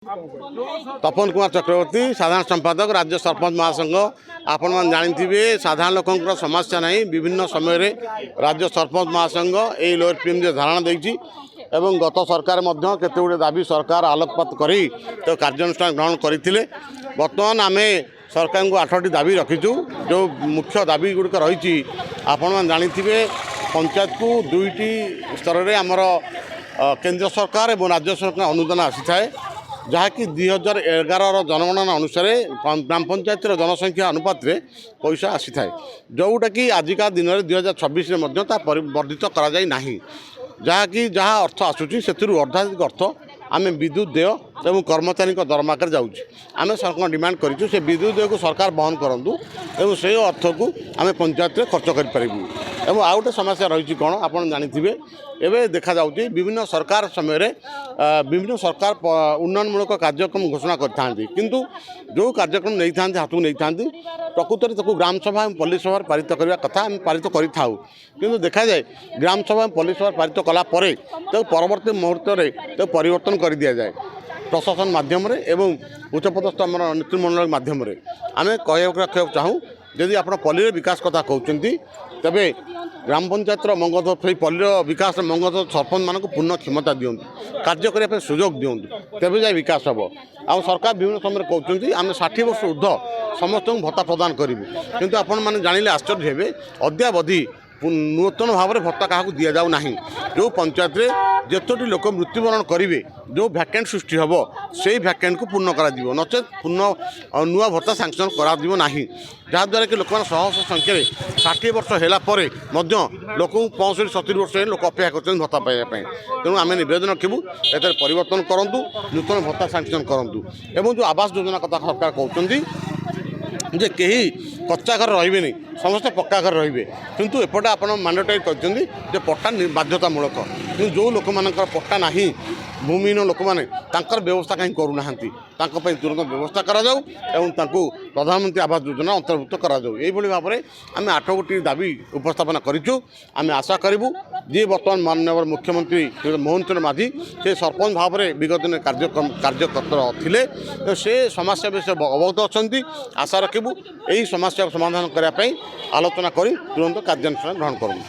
तपन कुमार चक्रवर्ती साधारण संपादक राज्य सरपंच महासंघ। आपण मैंने जानी साधारण लोक समस्या नहीं विभिन्न समय राज्य सरपंच महासंघ यही लोअर पीएम धारणा देती एवं गत सरकार केते गुड़े दाबी सरकार आलोकपात कर तो कार्यानुष्ठान ग्रहण करते। बर्तमान आम सरकार को 8टी दाबी रखीचु जो मुख्य दाबी गुड़िक रही आपण मैंने जानी पंचायत को 2टी स्तर में आमर केंद्र सरकार और राज्य सरकार अनुदान आसी थाए जहाँकि 2011 जनगणना अनुसार ग्राम पंचायत जनसंख्या अनुपात रे पैसा आसी थाए जोटा कि आजिका दिन में 2026 वर्धित करा जाई नाही जहाँकि जहाँ अर्थ आसूची से अर्धाधिक अर्थ आम विद्युत देय और कर्मचारी दरमा कर जाऊँच आम सरकार डिमांड करूँ से विद्युत देय को सरकार बहन करूँ और से अर्थ को आम पंचायत में खर्च करूँ। एवं आउ गोटे समस्या रही कौन आप जानी एवं देखा जाऊँगी विभिन्न सरकार समय विभिन्न सरकार उन्नयनमूलक कार्यक्रम घोषणा करिंतु जो कार्यक्रम नहीं था हाथ को नहीं था प्रकृत में ग्राम सभा और पल्ली सभा पारित करने कथा आम पारित करूँ कि देखा जाए ग्राम सभा और पल्ली सभा पारित कलापर तो परवर्ती मुहूर्त में परिवर्तन कर दि जाए प्रशासन माध्यम एवं उच्चपदस्थ आम नेतृमंडल माध्यम आम कह चाहूँ यदि आप पल्ली विकास कथा कहते तेरे ग्राम पंचायत मंगध पल्ली विकास मंगध सरपंच मान पूर्ण क्षमता दिंतु कार्य करने सुजोग दिंतु तेज जाए विकास हम आ सरकार विभिन्न समय कहते आम 60 वर्ष ऊर्ध्व समस्त भत्ता प्रदान करूँ किंतु आपण मैंने जानिले आश्चर्य हे अद्यावधि नूतन भाव में भत्ता क्या दि जाऊ ना जो पंचायत रे जितोटी लोक मृत्युवरण करेंगे जो भैकेंट सृष्टि हम से भैकेंट को पूर्ण कर नचेत पूर्ण नुआ भत्ता सांक्शन कर जहाद्वारा कि लोक शह संख्या 60 वर्ष होगापर लोक 65-70 वर्ष लोक अपेक्षा कर भत्ता पाइबापी तेणु आम नवेदन रखू ए परिवर्तन करूँ नूतन भत्ता सांक्शन करूँ एवं जो आवास योजना कथा सरकार कहते जे कहीं कच्चा घर रे समस्ते पक्का घर रे किंतु एपटे आप मैंडेटरी कर पट्टा बाध्यतामूलक कि जो लोक मान पट्टा ना भूमिहीन लोक मैंने व्यवस्था कहीं करूना तुरंत व्यवस्था करा जाऊ एवं प्रधानमंत्री आवास योजना अंतर्भुक्त करा जाऊ यही भाव में आम 8 गोटी दाबी उपस्थापन करूँ। आम आशा करूँ जी बर्तमान माननीय मुख्यमंत्री मोहन चरण माझी से सरपंच भाव में विगत दिन कार्यकर्ता थे से समस्या विषय अवगत अच्छा आशा रखू यही समस्या समाधान करने आलोचना कर तुरंत कार्यानुष्ठान ग्रहण करूँ।